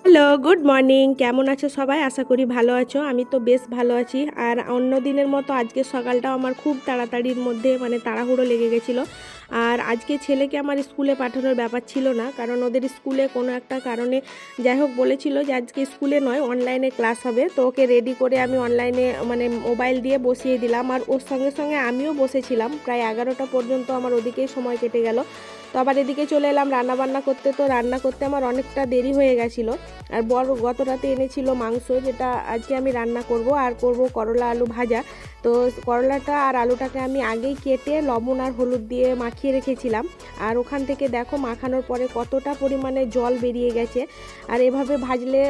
Hello, good morning. কেমন আছো সবাই? আশা করি ভালো আছো। আমি তো বেশ ভালো আছি। আর অন্য দিনের মতো আজকে সকালটাও আমার খুব তাড়াতাড়ির মধ্যে তাড়াহুড়ো লেগে গেছিলো। আর আজকে ছেলেকে আমার স্কুলে পাঠানোর ব্যাপার ছিল না, কারণ ওদের স্কুলে কোনো একটা কারণে যাই হোক বলেছিল যে আজকে স্কুলে নয় অনলাইনে ক্লাস হবে। তো ওকে রেডি করে আমি অনলাইনে মোবাইল দিয়ে বসিয়ে দিলাম, আর ওর সঙ্গে সঙ্গে আমিও বসেছিলাম। প্রায় 11টা পর্যন্ত আমার ওদিকেই সময় কেটে গেল। তো আবার এদিকে চলে এলাম রান্নাবান্না করতে। তো রান্না করতে আমার অনেকটা দেরি হয়ে গেছিলো। আর বড় গত রাতে এনেছিল মাংস, যেটা আজকে আমি রান্না করব, আর করব করলা আলু ভাজা। তো করলাটা আর আলুটাকে আমি আগেই কেটে লবণ আর হলুদ দিয়ে মাখিয়ে রেখেছিলাম। আর ওখান থেকে দেখো মাখানোর পরে কতটা পরিমাণে জল বেরিয়ে গেছে। আর এভাবে ভাজলে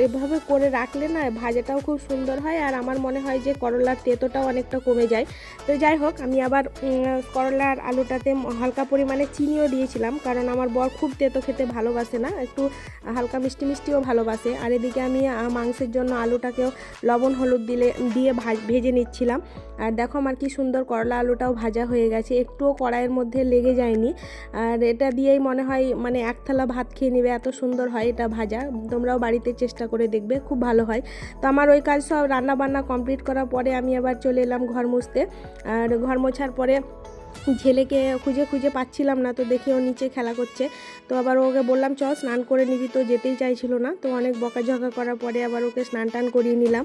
এভাবে করে রাখলে না ভাজাটাও খুব সুন্দর হয়, আর আমার মনে হয় যে করলার তেতোটাও অনেকটা কমে যায়। তো যাই হোক, আমি আবার করলার আলুটাতে হালকা পরিমাণে চিনিও দিয়েছিলাম, কারণ আমার বর খুব তেতো খেতে ভালোবাসে না, একটু হালকা মিষ্টি মিষ্টিও ভালোবাসে। আর এদিকে আমি মাংসের জন্য আলুটাকেও লবণ হলুদ দিয়ে ভেজে নিচ্ছিলাম। আর দেখো আমার কি সুন্দর করলা আলুটাও ভাজা হয়ে গেছে, একটুও কড়াইয়ের মধ্যে লেগে যায়নি। আর এটা দিয়েই মনে হয় এক থালা ভাত খেয়ে নেবে, এত সুন্দর হয় এটা ভাজা। তোমরাও বাড়িতে চেষ্টা করে দেখবে, খুব ভালো হয়। তো আমার ওই কাজ সব রান্না বান্না কমপ্লিট করার পরে আমি আবার চলে এলাম ঘর মুছতে। আর ঘর মোছার পরে ছেলেকে খুঁজে খুঁজে পাচ্ছিলাম না, তো দেখি ও নিচে খেলা করছে। তো আবার ওকে বললাম চল স্নান করে নিবি, তো যেতেই চাইছিল না। তো অনেক বকাঝকা করার পরে আবার ওকে স্নান টান করিয়ে নিলাম।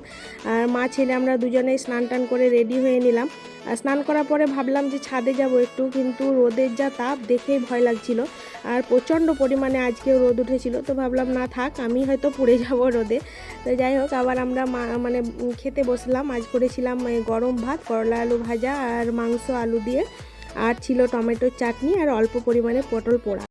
আর মা ছেলে আমরা দুজনেই স্নান টান করে রেডি হয়ে নিলাম। আর স্নান করার পরে ভাবলাম যে ছাদে যাব একটু, কিন্তু রোদের যা তাপ দেখেই ভয় লাগছিল। আর প্রচণ্ড পরিমাণে আজকেও রোদ উঠেছিল, তো ভাবলাম না থাক, আমি হয়তো পুড়ে যাব রোদে। তো যাই হোক, আবার আমরা খেতে বসলাম। আজ করেছিলাম গরম ভাত, করলা আলু ভাজা আর মাংস আলু দিয়ে, আর ছিল টমেটোর চাটনি আর অল্প পরিমাণে পটল পোড়া।